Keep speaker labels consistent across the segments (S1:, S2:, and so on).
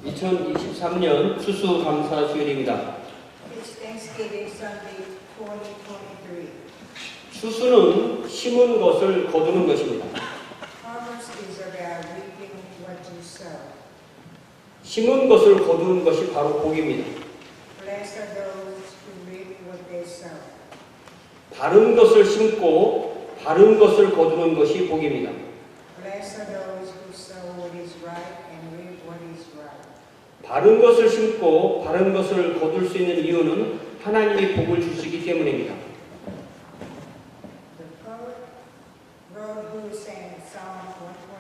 S1: 2023년 추수감사주일입니다.
S2: It's Thanksgiving Sunday 2023.
S1: 추수는 심은 것을 거두는 것입니다.
S2: Harvest is about reaping what you sow.
S1: 심은 것을 거두는 것이 바로 복입니다.
S2: Blessed are those who reap what they sow.
S1: 바른 것을 심고 바른 것을 거두는 것이 복입니다.
S2: Blessed are those who sow what is right and reap what is right.
S1: 바른 것을 심고 바른 것을 거둘 수 있는 이유는 하나님이 복을 주시기 때문입니다.
S2: The poet wrote who sang Psalm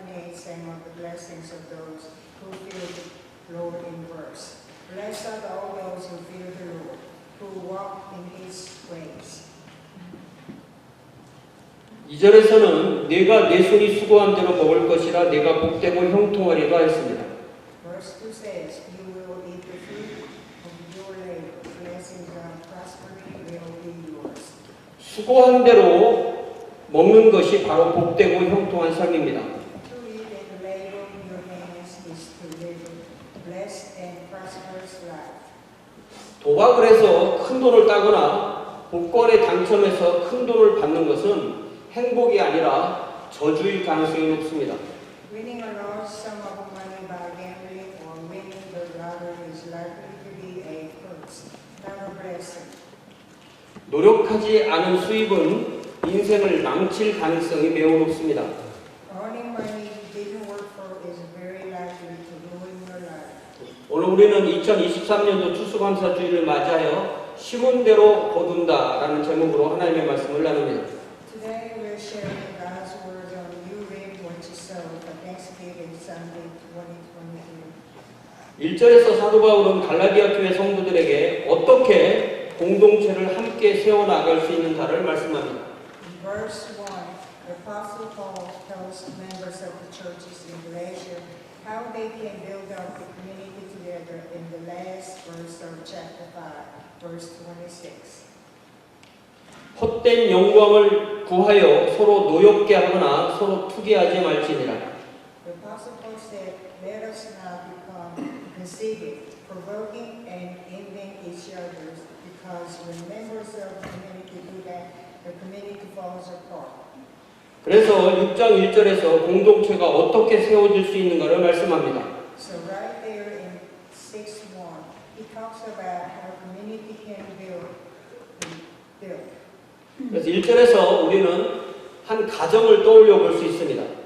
S2: 128 sang of the blessings of those who fear the Lord in verse. Blessed are all those who fear the Lord, who walk in his ways.
S1: 2절에서는 내가 내 손이 수고한 대로 먹을 것이라 내가 복되고 형통하리라 했습니다.
S2: Verse 2 says, you will eat the fruit of your labor. Blessings and prosperity will be yours.
S1: 수고한 대로 먹는 것이 바로 복되고 형통한 삶입니다.
S2: To eat and labor in your hands is to live a blessed and prosperous life.
S1: 도박을 해서 큰 돈을 따거나 복권에 당첨해서 큰 돈을 받는 것은 행복이 아니라 저주일 가능성이 높습니다.
S2: Winning a large sum of money by gambling or winning the lottery is likely to be a curse, not a blessing.
S1: 노력하지 않은 수입은 인생을 망칠 가능성이 매우 높습니다.
S2: Earning money you didn't work for is very likely to ruin your life.
S1: 오늘 우리는 2023년도 추수감사주일을 맞이하여 심은 대로 거둔다라는 제목으로 하나님의 말씀을 나눕니다.
S2: Today we're sharing God's word on you reap what you sow for Thanksgiving Sunday 2023.
S1: 1절에서 사도 바울은 갈라디아 교회 성도들에게 어떻게 공동체를 함께 세워나갈 수 있는가를 말씀합니다.
S2: In verse 1, the Apostle Paul tells members of the churches in Galatia how they can build up the community together in the last verse of chapter 5, verse 26.
S1: 헛된 영광을 구하여 서로 노엽게 하거나 서로 투기하지 말지니라.
S2: The Apostle Paul said, let us not become conceited, provoking and envying each other, because when members of the community do that, the community falls apart.
S1: 그래서 6장 1절에서 공동체가 어떻게 세워질 수 있는가를 말씀합니다.
S2: So right there in 6:1, he talks about how community can be built.
S1: 그래서 1절에서 우리는 한 가정을 떠올려 볼 수 있습니다.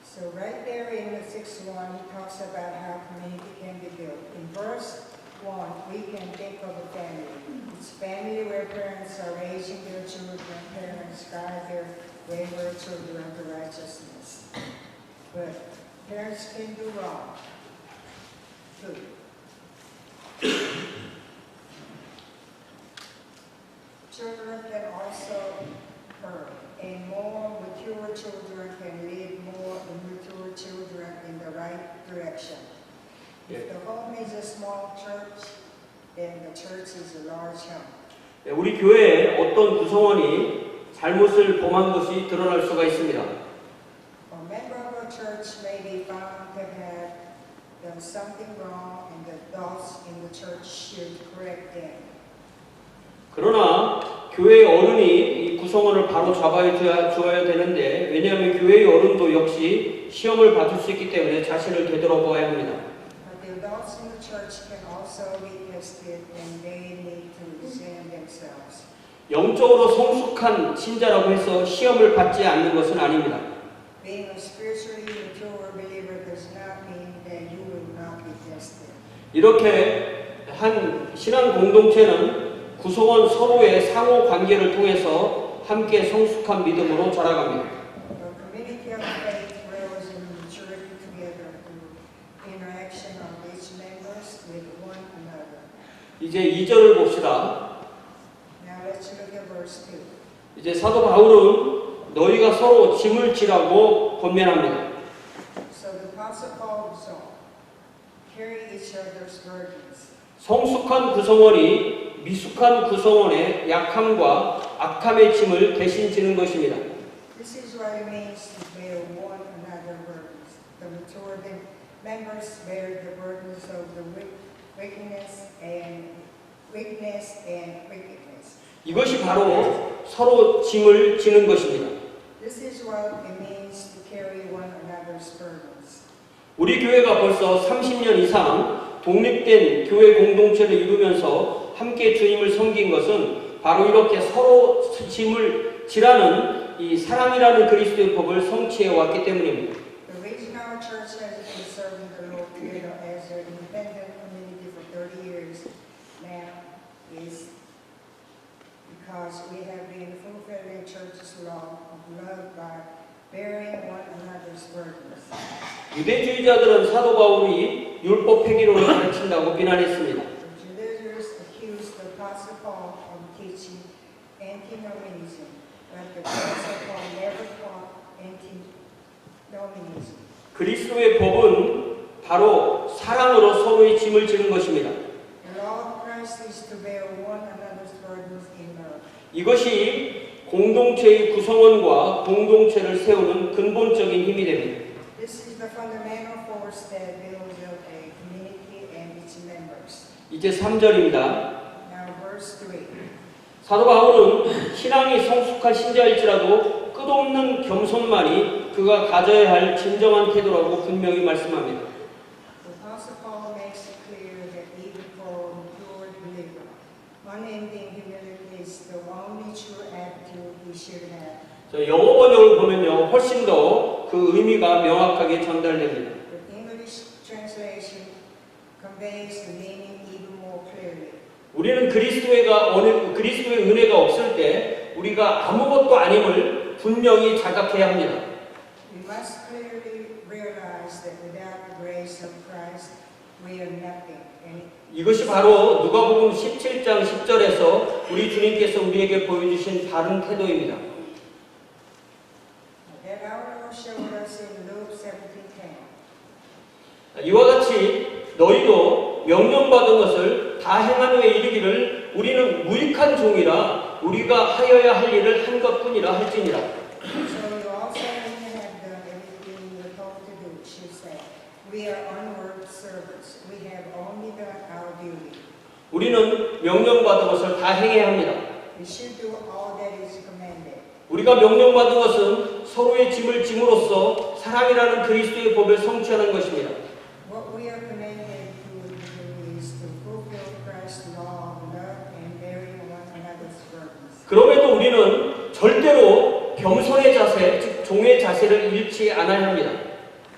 S2: So right there in the 6:1, he talks about how community can be built. In verse 1, we can think of a family. It's family where parents are raising their children, parents guide their wayward children to righteousness. But parents can do wrong too. Children can also hurt, and more mature children can lead more immature children in the right direction. If the home is a small church, then the church is a large home.
S1: 우리 교회에 어떤 구성원이 잘못을 범한 것이 드러날 수가 있습니다.
S2: A member of a church may be found to have done something wrong, and the adults in the church should correct them.
S1: 그러나 교회의 어른이 이 구성원을 바로 잡아줘야 되는데, 왜냐하면 교회의 어른도 역시 시험을 받을 수 있기 때문에 자신을 되돌아보아야 합니다.
S2: But the adults in the church can also be tested, and they need to examine themselves.
S1: 영적으로 성숙한 신자라고 해서 시험을 받지 않는 것은 아닙니다.
S2: Being a spiritually mature believer does not mean that you will not be tested.
S1: 이렇게 한 신앙 공동체는 구성원 서로의 상호 관계를 통해서 함께 성숙한 믿음으로 자라갑니다.
S2: The community of faith grows in maturity together through interaction of each members with one another.
S1: 이제 2절을 봅시다.
S2: Now let's look at verse 2.
S1: 이제 사도 바울은 너희가 서로 짐을 지라고 권면합니다.
S2: So the Apostle Paul goes on, carry each other's burdens.
S1: 성숙한 구성원이 미숙한 구성원의 약함과 악함의 짐을 대신 지는 것입니다.
S2: This is what it means to bear one another's burdens. The mature members bear the burdens of the weakness and wickedness.
S1: 이것이 바로 서로 짐을 지는 것입니다.
S2: This is what it means to carry one another's burdens.
S1: 우리 교회가 벌써 30년 이상 독립된 교회 공동체를 이루면서 함께 주님을 섬긴 것은 바로 이렇게 서로 짐을 지라는 이 사랑이라는 그리스도의 법을 성취해 왔기 때문입니다.
S2: The reason our church has been serving the Lord together as an independent community for 30 years now is because we have been fulfilling church's law of love by bearing one another's burdens.
S1: 유대주의자들은 사도 바울이 율법 폐기론을 가르친다고 비난했습니다.
S2: The Judaizers accused the Apostle Paul of teaching antinomianism, but the Apostle Paul never taught antinomianism.
S1: 그리스도의 법은 바로 사랑으로 서로의 짐을 지는 것입니다.
S2: The law of Christ is to bear one another's burdens in love.
S1: 이것이 공동체의 구성원과 공동체를 세우는 근본적인 힘이 됩니다.
S2: This is the fundamental force that builds up a community and its members.
S1: 이제 3절입니다.
S2: Now verse 3.
S1: 사도 바울은 신앙이 성숙한 신자일지라도 끝없는 겸손만이 그가 가져야 할 진정한 태도라고 분명히 말씀합니다.
S2: The Apostle Paul makes it clear that even for a mature believer, unending humility is the only true attitude he should have.
S1: 영어 번역을 보면요, 훨씬 더 그 의미가 명확하게 전달됩니다.
S2: The English translation conveys the meaning even more clearly.
S1: 우리는 그리스도의 은혜가 없을 때 우리가 아무것도 아님을 분명히 자각해야 합니다.
S2: We must clearly realize that without the grace of Christ, we are nothing.
S1: 이것이 바로 누가복음 17장 10절에서 우리 주님께서 우리에게 보여주신 바른 태도입니다.
S2: That our Lord showed us in Luke 17:10.
S1: 이와 같이 너희도 명령받은 것을 다 행한 후에 이르기를 우리는 무익한 종이라 우리가 하여야 할 일을 한 것뿐이라 할지니라.
S2: So you also, when you have done everything you were told to do, should say, we are unworthy servants. We have only done our duty.
S1: 우리는 명령받은 것을 다 행해야 합니다.
S2: We should do all that is commanded.
S1: 우리가 명령받은 것은 서로의 짐을 짐으로써 사랑이라는 그리스도의 법을 성취하는 것입니다.
S2: What we are commanded to do is to fulfill Christ's law of love and bearing one another's burdens.
S1: 그럼에도 우리는 절대로 겸손의 자세, 즉 종의 자세를 잃지 않아야 합니다.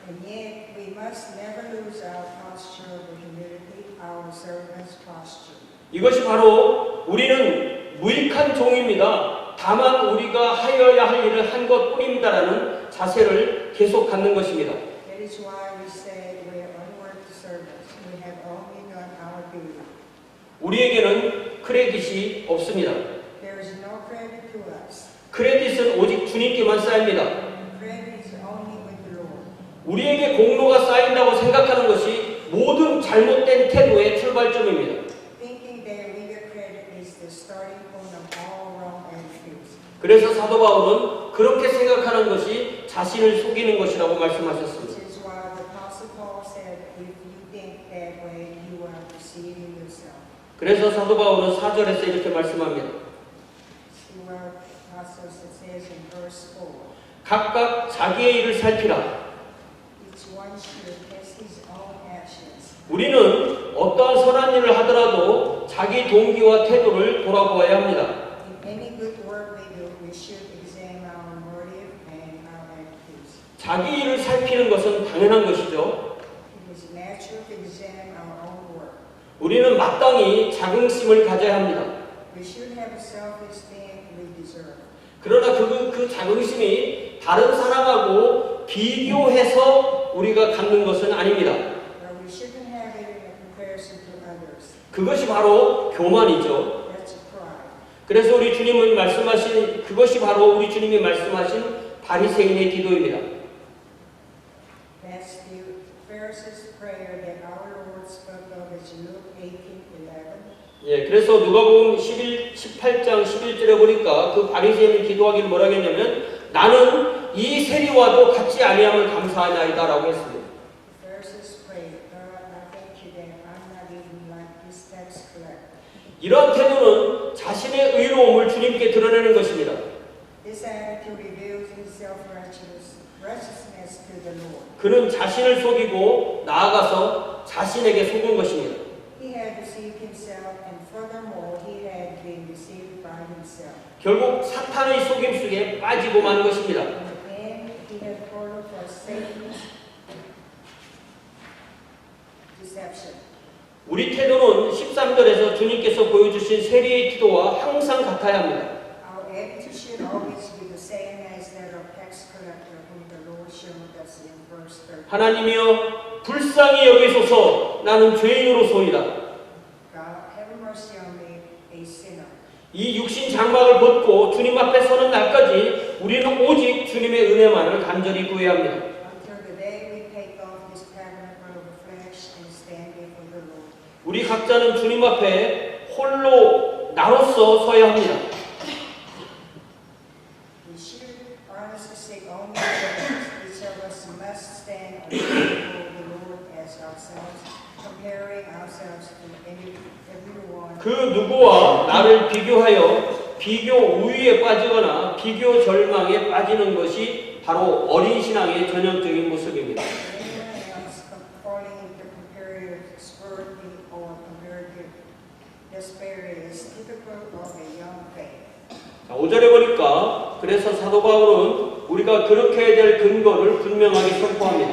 S2: And yet we must never lose our posture of humility, our servant's posture.
S1: 이것이 바로 우리는 무익한 종입니다. 다만 우리가 하여야 할 일을 한 것뿐입니다라는 자세를 계속 갖는 것입니다.
S2: That is why we say we are unworthy servants. We have only done our duty.
S1: 우리에게는 크레딧이 없습니다.
S2: There is no credit to us.
S1: 크레딧은 오직 주님께만 쌓입니다.
S2: Credit is only with the Lord.
S1: 우리에게 공로가 쌓인다고 생각하는 것이 모든 잘못된 태도의 출발점입니다.
S2: Thinking that we get credit is the starting point of all wrong attitudes.
S1: 그래서 사도 바울은 그렇게 생각하는 것이 자신을 속이는 것이라고 말씀하셨습니다.
S2: Which is why the Apostle Paul said, if you think that way, you are deceiving yourself.
S1: 그래서 사도 바울은 4절에서 이렇게 말씀합니다.
S2: See what Apostle says in verse 4.
S1: 각각 자기의 일을 살피라.
S2: Each one should test his own actions.
S1: 우리는 어떠한 선한 일을 하더라도 자기 동기와 태도를 돌아보아야 합니다.
S2: In any good work we do, we should examine our motive and our attitudes.
S1: 자기 일을 살피는 것은 당연한 것이죠.
S2: It is natural to examine our own work.
S1: 우리는 마땅히 자긍심을 가져야 합니다.
S2: We should have a self-esteem we deserve.
S1: 그러나 그 자긍심이 다른 사람하고 비교해서 우리가 갖는 것은 아닙니다.
S2: But we shouldn't have it in a comparison to others.
S1: 그것이 바로 교만이죠.
S2: That's pride.
S1: 그래서 우리 주님은 말씀하신 그것이 바로 우리 주님이 말씀하신 바리새인의 기도입니다.
S2: That's the Pharisees' prayer that our Lord spoke of as Luke 18:11.
S1: 예, 그래서 누가복음 18장 11절에 보니까 그 바리새인이 기도하기를 뭐라고 했냐면 나는 이 세리와도 같지 아니함을 감사하나이다라고 했습니다.
S2: The Pharisees
S1: 이러한 태도는 자신의 의로움을 주님께 드러내는 것입니다.
S2: This attitude reveals his self-righteousness to the Lord.
S1: 그는 자신을 속이고 나아가서 자신에게 속은 것입니다.
S2: He had deceived himself, and furthermore, he had been deceived by himself.
S1: 결국 사탄의 속임 속에 빠지고 만 것입니다.
S2: In the end, he had fallen for Satan's deception.
S1: 우리 태도는 13절에서 주님께서 보여주신 세리의 태도와 항상 같아야 합니다.
S2: Our attitude should always be the same as that of tax collector whom the Lord showed us in verse 13.
S1: 하나님이여 불쌍히 여기소서 나는 죄인으로소이다.
S2: God, have mercy on me, a sinner.
S1: 이 육신 장막을 벗고 주님 앞에 서는 날까지 우리는 오직 주님의 은혜만을 간절히 구해야 합니다.
S2: Until the day we take off this tabernacle of the flesh and stand before the Lord.
S1: 우리 각자는 주님 앞에 홀로 나로서 서야 합니다.
S2: We should honestly seek only others. Each of us must stand before the Lord as ourselves, comparing ourselves to everyone.
S1: 그 누구와 나를 비교하여 비교 우위에 빠지거나 비교 절망에 빠지는 것이 바로 어린 신앙의 전형적인 모습입니다.
S2: Anyone else falling into comparative scrutiny or comparative despair is typical of a young faith.
S1: 5절에 보니까 그래서 사도 바울은 우리가 그렇게 해야 될 근거를 분명하게 선포합니다.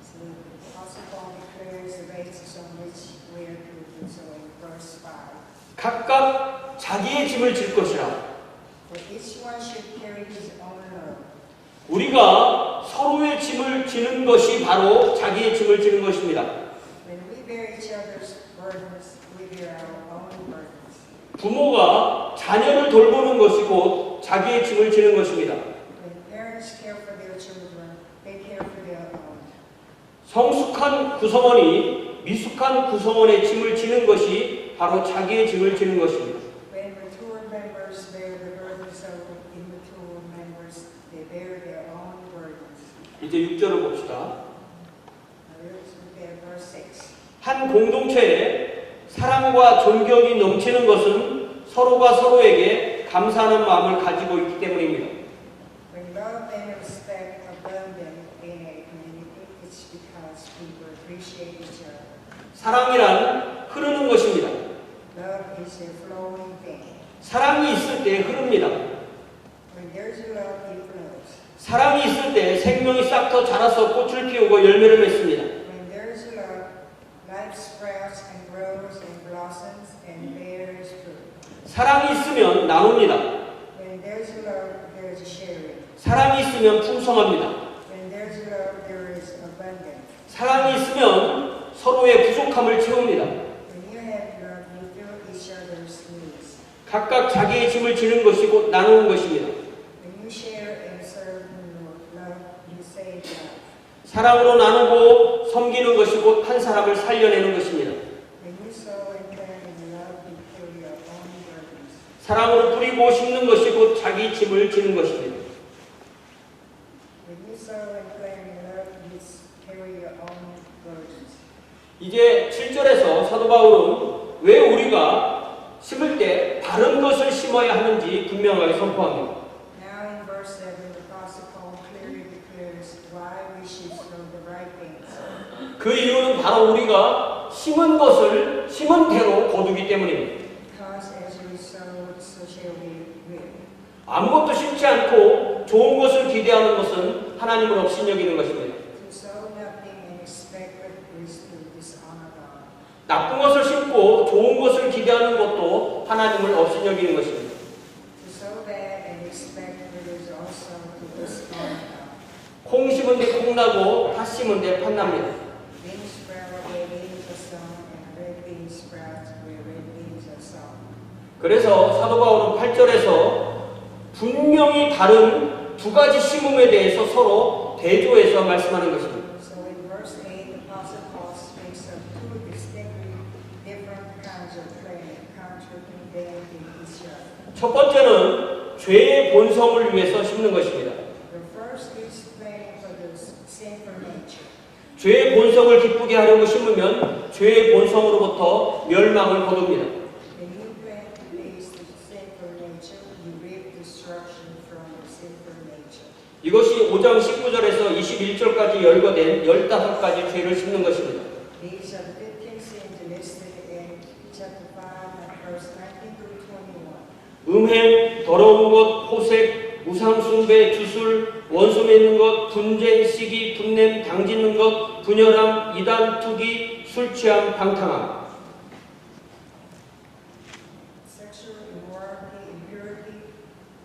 S2: So the Apostle Paul declares the basis on which we are to do so in verse 5.
S1: 각각 자기의 짐을 질 것이라.
S2: For each one should carry his own load.
S1: 우리가 서로의 짐을 지는 것이 바로 자기의 짐을 지는 것입니다.
S2: When we bear each other's burdens, we bear our own burdens.
S1: 부모가 자녀를 돌보는 것이 곧 자기의 짐을 지는 것입니다.
S2: When parents care for their children, they care for their own.
S1: 성숙한 구성원이 미숙한 구성원의 짐을 지는 것이 바로 자기의 짐을 지는 것입니다.
S2: When mature members bear the burdens of immature members, they bear their own burdens.
S1: 이제 6절을 봅시다.
S2: Now let's look at verse 6.
S1: 한 공동체에 사랑과 존경이 넘치는 것은 서로가 서로에게 감사하는 마음을 가지고 있기 때문입니다.
S2: When love and respect abundant in a community, it's because people appreciate each other.
S1: 사랑이란 흐르는 것입니다.
S2: Love is a flowing thing.
S1: 사랑이 있을 때 흐릅니다.
S2: When there's love, it flows.
S1: 사랑이 있을 때 생명이 싹터 자라서 꽃을 피우고 열매를 맺습니다.
S2: When there's love, life sprouts and grows and blossoms and bears fruit.
S1: 사랑이 있으면 나눕니다.
S2: When there's love, there's sharing.
S1: 사랑이 있으면 풍성합니다.
S2: When there's love, there is abundance.
S1: 사랑이 있으면 서로의 부족함을 채웁니다.
S2: When you have love, you fill each other's needs.
S1: 각각 자기의 짐을 지는 것이 곧 나누는 것입니다.
S2: When you share and serve love, you save life.
S1: 사랑으로 나누고 섬기는 것이 곧 한 사람을 살려내는 것입니다.
S2: When you sow and plant in love, you fill your own burdens.
S1: 사랑으로 뿌리고 심는 것이 곧 자기 짐을 지는 것입니다.
S2: When you sow and plant in love, you carry your own burdens.
S1: 이제 7절에서 사도 바울은 왜 우리가 심을 때 다른 것을 심어야 하는지 분명하게 선포합니다.
S2: Now in verse 7, the Apostle Paul clearly declares why we should sow the right things.
S1: 그 이유는 바로 우리가 심은 것을 심은 대로 거두기 때문입니다.
S2: Because as we sow, so shall we reap.
S1: 아무것도 심지 않고 좋은 것을 기대하는 것은 하나님을 업신여기는 것입니다.
S2: To sow nothing and expect good is to dishonor God.
S1: 나쁜 것을 심고 좋은 것을 기대하는 것도 하나님을 업신여기는 것입니다.
S2: To sow bad and expect good is also to dishonor God.
S1: 콩 심은 데 콩 나고 팥 심은 데 팥 납니다.
S2: Beans sprout where beans are sown, and red beans sprout where red beans are sown.
S1: 그래서 사도 바울은 8절에서 분명히 다른 두 가지 심음에 대해서 서로 대조해서 말씀하는 것입니다.
S2: So in verse 8, the Apostle Paul speaks of two distinctly different kinds of planting, contradicting each other.
S1: 첫 번째는 죄의 본성을 위해서 심는 것입니다.
S2: The first is planting for the sinful nature.
S1: 죄의 본성을 기쁘게 하려고 심으면 죄의 본성으로부터 멸망을 거둡니다.
S2: When you plant to please the sinful nature, you reap destruction from the sinful nature.
S1: 이것이 5장 19절에서 21절까지 열거된 15가지 죄를 심는 것입니다.
S2: These are the 15 sins listed in chapter 5, verse 19 through 21.
S1: 음행, 더러운 것, 호색, 우상숭배, 주술, 원수 맺는 것, 분쟁, 시기, 분냄, 당짓는 것, 분열함, 이단, 투기, 술 취함, 방탕함.
S2: Sexual immorality, impurity,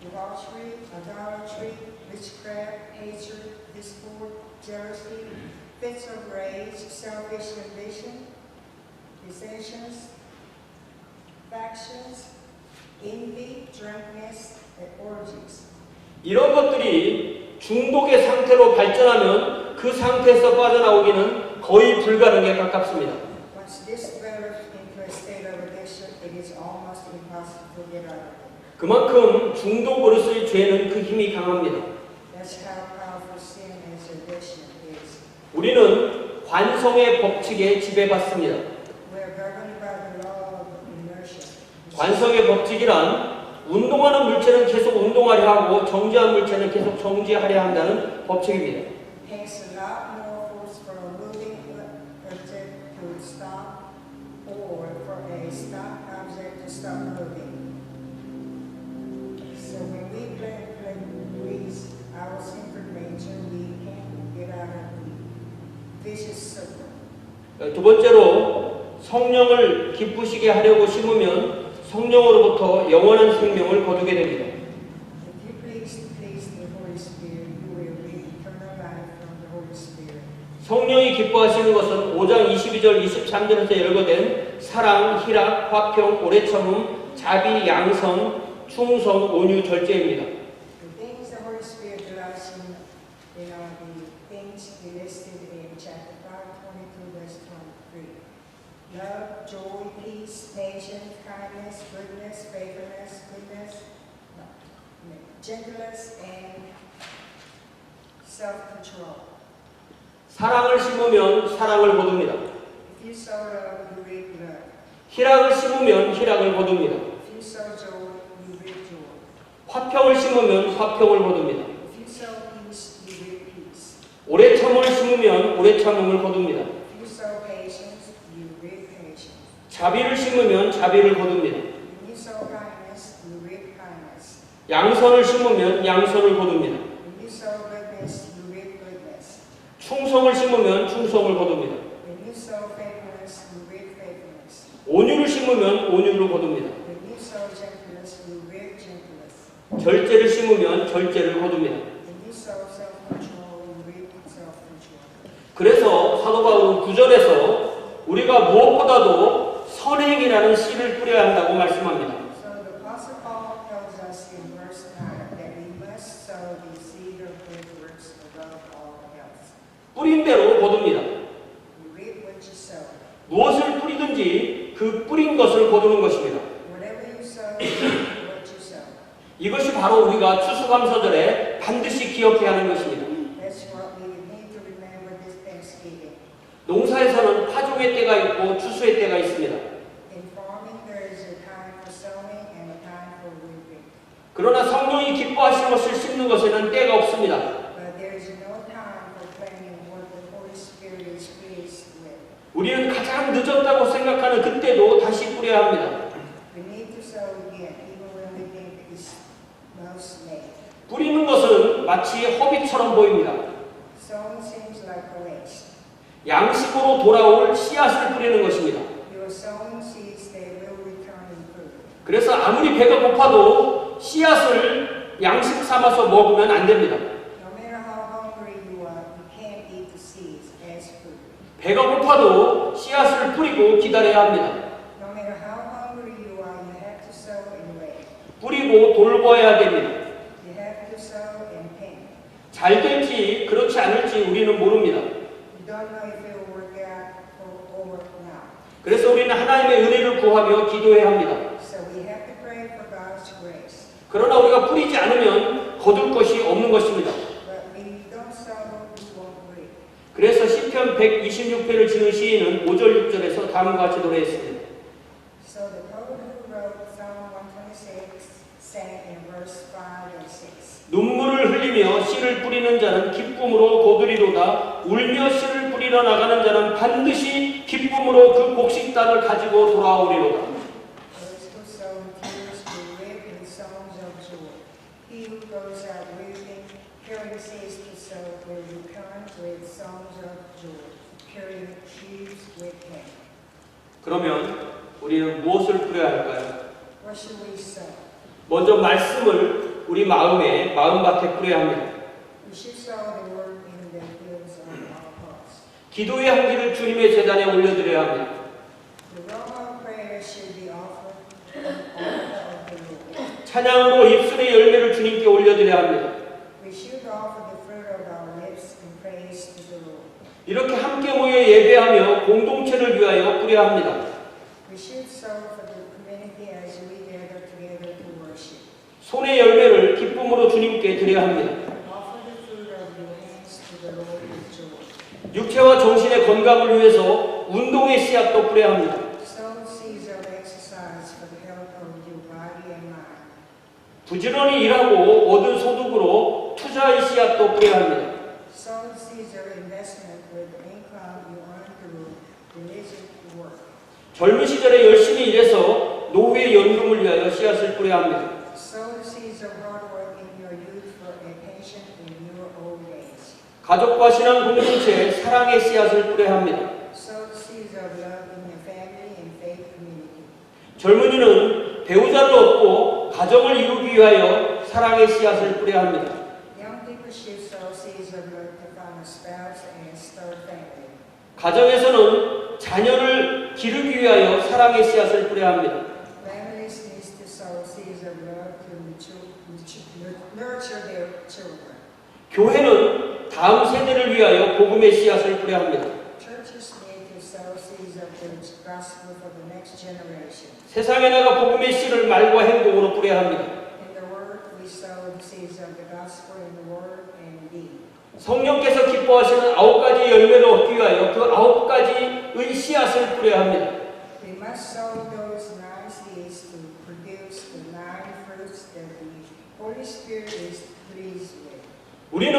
S2: debauchery, idolatry, witchcraft, hatred, discord, jealousy, fits of rage, selfish ambition, dissensions, factions, envy, drunkenness, and orgies.
S1: 이런 것들이 중독의 상태로 발전하면 그 상태에서 빠져나오기는 거의 불가능에 가깝습니다.
S2: Once this develops into a state of addiction, it is almost impossible to get out of it.
S1: 그만큼 중독 버릇의 죄는 그 힘이 강합니다.
S2: That's how powerful sin as addiction is.
S1: 우리는 관성의 법칙에 지배받습니다.
S2: We are governed by the law of inertia.
S1: 관성의 법칙이란 운동하는 물체는 계속 운동하려 하고 정지한 물체는 계속 정지하려 한다는 법칙입니다.
S2: Hence, a lot more force for a moving object to stop or for a stop object to stop moving. So when we please our sinful nature, we can't get out of the vicious circle.
S1: 두 번째로 성령을 기쁘시게 하려고 심으면 성령으로부터 영원한 생명을 거두게 됩니다.
S2: If you please the Holy Spirit, you will reap eternal life from the Holy Spirit.
S1: 성령이 기뻐하시는 것은 5장 22절 23절에서 열거된 사랑, 희락, 화평, 오래 참음, 자비, 양선, 충성, 온유, 절제입니다.
S2: The things the Holy Spirit delights in are the things listed in chapter 5, 22, verse 23. Love, joy, peace, patience, kindness, goodness, faithfulness, gentleness, and self-control.
S1: 사랑을 심으면 사랑을 거둡니다.
S2: If you sow love, you reap love.
S1: 희락을 심으면 희락을 거둡니다.
S2: If you sow joy, you reap joy.
S1: 화평을 심으면 화평을 거둡니다.
S2: If you sow peace, you reap peace.
S1: 오래 참음을 심으면 오래 참음을 거둡니다.
S2: If you sow patience, you reap patience.
S1: 자비를 심으면 자비를 거둡니다.
S2: If you sow kindness, you reap kindness.
S1: 양선을 심으면 양선을 거둡니다.
S2: If you sow goodness, you reap goodness.
S1: 충성을 심으면 충성을 거둡니다.
S2: When you sow faithfulness, you reap faithfulness.
S1: 온유를 심으면 온유를 거둡니다.
S2: When you sow gentleness, you reap gentleness.
S1: 절제를 심으면 절제를 거둡니다.
S2: When you sow self-control, you reap self-control.
S1: 그래서 사도 바울은 9절에서 우리가 무엇보다도 선행이라는 씨를 뿌려야 한다고 말씀합니다.
S2: So the Apostle Paul tells us in verse 9 that we must sow the seed of good works above all else.
S1: 뿌린 대로 거둡니다.
S2: You reap what you sow.
S1: 무엇을 뿌리든지 그 뿌린 것을 거두는 것입니다.
S2: Whatever you sow, you reap what you sow.
S1: 이것이 바로 우리가 추수감사절에 반드시 기억해야 하는 것입니다.
S2: That's what we need to remember this Thanksgiving.
S1: 농사에서는 파종의 때가 있고 추수의 때가 있습니다.
S2: In farming, there is a time for sowing and a time for reaping.
S1: 그러나 성령이 기뻐하시는 것을 심는 것에는 때가 없습니다.
S2: But there is no time for planting what the Holy Spirit is pleased with.
S1: 우리는 가장 늦었다고 생각하는 그때도 다시 뿌려야 합니다.
S2: We need to sow again, even when we think it's most late.
S1: 뿌리는 것은 마치 허비처럼 보입니다.
S2: Sowing seems like a waste.
S1: 양식으로 돌아올 씨앗을 뿌리는 것입니다.
S2: You are sowing seeds that will return in food.
S1: 그래서 아무리 배가 고파도 씨앗을 양식 삼아서 먹으면 안 됩니다.
S2: No matter how hungry you are, you can't eat the seeds as food.
S1: 배가 고파도 씨앗을 뿌리고 기다려야 합니다.
S2: No matter how hungry you are, you have to sow and wait.
S1: 뿌리고 돌봐야 됩니다.
S2: You have to sow and plant.
S1: 잘 될지 그렇지 않을지 우리는 모릅니다.
S2: You don't know if it will work out or not.
S1: 그래서 우리는 하나님의 은혜를 구하며 기도해야 합니다.
S2: So we have to pray for God's grace.
S1: 그러나 우리가 뿌리지 않으면 거둘 것이 없는 것입니다.
S2: But when you don't sow, you won't reap.
S1: 그래서 시편 시편 126편을 지은 시인은 5절 6절에서 다음과 같이 노래했습니다.
S2: So the poet who wrote Psalm 126 sang in verse 5 and 6.
S1: 눈물을 흘리며 씨를 뿌리는 자는 기쁨으로 거두리로다. 울며 씨를 뿌리러 나가는 자는 반드시 기쁨으로 그 곡식단을 가지고 돌아오리로다.
S2: Those who sow in tears will reap in songs of joy. He who goes out weeping, carrying seeds to sow, will return with songs of joy, carrying sheaves with him.
S1: 그러면 우리는 무엇을 뿌려야 할까요?
S2: What should we sow?
S1: 먼저 말씀을 우리 마음밭에 뿌려야 합니다.
S2: We should sow the word in the fields of our hearts.
S1: 기도의 향기를 주님의 제단에 올려드려야 합니다.
S2: The aroma of prayer should be offered on the altar of the Lord.
S1: 찬양으로 입술의 열매를 주님께 올려드려야 합니다.
S2: We should offer the fruit of our lips in praise to the Lord.
S1: 이렇게 함께 모여 예배하며 공동체를 위하여 뿌려야 합니다.
S2: We should sow for the community as we gather together to worship.
S1: 손의 열매를 기쁨으로 주님께 드려야 합니다.
S2: Offer the fruit of your hands to the Lord with joy.
S1: 육체와 정신의 건강을 위해서 운동의 씨앗도 뿌려야 합니다.
S2: Sow seeds of exercise for the health of your body and mind.
S1: 부지런히 일하고 얻은 소득으로 투자의 씨앗도 뿌려야 합니다.
S2: Sow seeds of investment with the income you earn through diligent work.
S1: 젊은 시절에 열심히 일해서 노후의 연금을 위하여 씨앗을 뿌려야 합니다.
S2: Sow the seeds of hard work in your youth for a pension in your old age.
S1: 가족과 신앙 공동체에 사랑의 씨앗을 뿌려야 합니다.
S2: Sow the seeds of love in your family and faith community.
S1: 젊은이는 배우자를 얻고 가정을 이루기 위하여 사랑의 씨앗을 뿌려야 합니다.
S2: Young people should sow seeds of love to find a spouse and start family.
S1: 가정에서는 자녀를 기르기 위하여 사랑의 씨앗을 뿌려야 합니다.
S2: Families need to sow seeds of love to nurture their children.
S1: 교회는 다음 세대를 위하여 복음의 씨앗을 뿌려야 합니다.
S2: Churches need to sow seeds of the gospel for the next generation.
S1: 세상에 나가 복음의 씨를 말과 행동으로 뿌려야 합니다.
S2: In the word, we sow the seeds of the gospel in the word and deed.
S1: 성령께서 기뻐하시는 9가지 열매를 얻기 위하여 그 9가지의 씨앗을 뿌려야 합니다.
S2: We must sow those 9 seeds to produce the 9 fruits that the Holy Spirit is pleased with.
S1: 우리는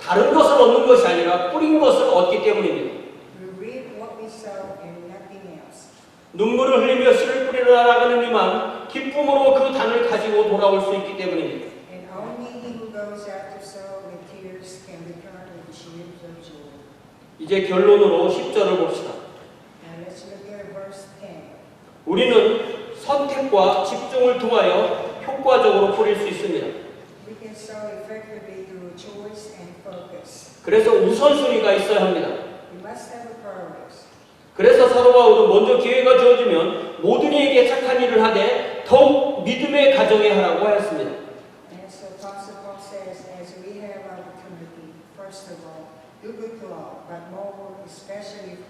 S1: 다른 것을 얻는 것이 아니라 뿌린 것을 얻기 때문입니다.
S2: We reap what we sow and nothing else.
S1: 눈물을 흘리며 씨를 뿌리러 나가는 이만 기쁨으로 그 단을 가지고 돌아올 수 있기 때문입니다.
S2: And only he who goes out to sow with tears can return with sheaves of joy.
S1: 이제 결론으로 10절을 봅시다.
S2: Now let's look at verse 10.
S1: 우리는 선택과 집중을 통하여 효과적으로 뿌릴 수 있습니다.
S2: We can sow effectively through choice and focus.
S1: 그래서 우선순위가 있어야 합니다.
S2: We must have a priority.
S1: 그래서 사도 바울은 먼저 기회가 주어지면 모든 이에게 착한 일을 하되 더욱 믿음의 가정에 하라고 하였습니다.
S2: And so Apostle Paul says, as we have opportunity, first of all, do good to all, but more especially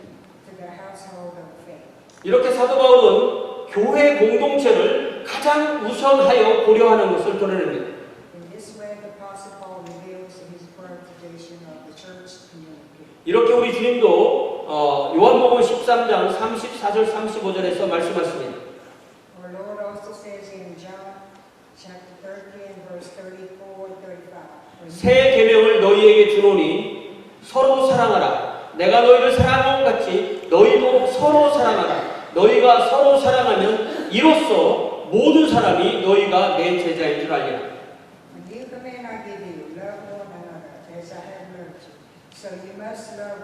S2: to the household of faith.
S1: 이렇게 사도 바울은 교회 공동체를 가장 우선하여 고려하는 것을 드러냅니다.
S2: In this way, the Apostle Paul reveals his prioritization of the church community.
S1: 이렇게 우리 주님도 요한복음 13장 34절 35절에서 말씀하십니다.
S2: Our Lord also says in John chapter 13, verse 34 and 35.
S1: 새 계명을 너희에게 주노니 서로 사랑하라. 내가 너희를 사랑한 것 같이 너희도 서로 사랑하라. 너희가 서로 사랑하면 이로써 모든 사람이 너희가 내 제자인 줄 알리라.
S2: A new command I give you, love one another as I have loved you. So you must love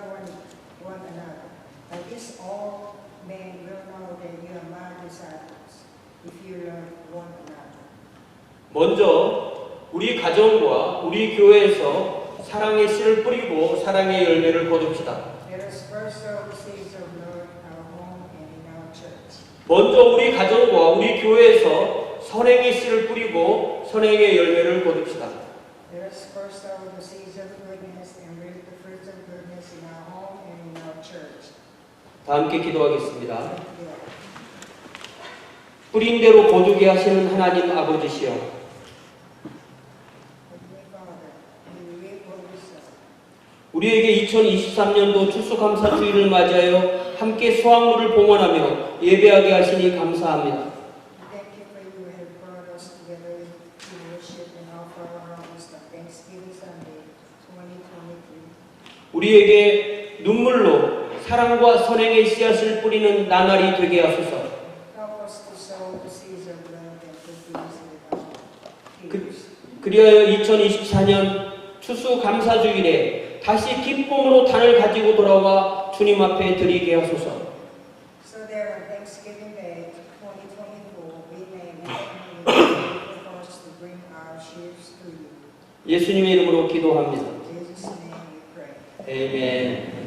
S2: one another. By this all men will know that you are my disciples, if you love one another.
S1: 먼저 우리 가정과 우리 교회에서 사랑의 씨를 뿌리고 사랑의 열매를 거둡시다.
S2: Let us first sow the seeds of love in our home and in our church.
S1: 먼저 우리 가정과 우리 교회에서 선행의 씨를 뿌리고 선행의 열매를 거둡시다.
S2: Let us first sow the seeds of goodness and reap the fruits of goodness in our home and in our church.
S1: 다 함께 기도하겠습니다.
S2: Yeah.
S1: 뿌린 대로 거두게 하시는 하나님 아버지시여,
S2: Heavenly Father, we reap what we sow.
S1: 우리에게 2023년도 추수감사주의를 맞이하여 함께 수확물을 봉헌하며 예배하게 하시니 감사합니다.
S2: Thank you for you have brought us together to worship and offer our honest on Thanksgiving Sunday 2023.
S1: 우리에게 눈물로 사랑과 선행의 씨앗을 뿌리는 나날이 되게 하소서.
S2: Help us to sow the seeds of love and produce with our tears.
S1: 그리하여 2024년 추수감사주일에 다시 기쁨으로 단을 가지고 돌아와 주님 앞에 드리게 하소서.
S2: So that on Thanksgiving Day 2024, we may have for us to bring our sheaves to you.
S1: 예수님의 이름으로 기도합니다.
S2: In Jesus' name we pray.
S1: 아멘.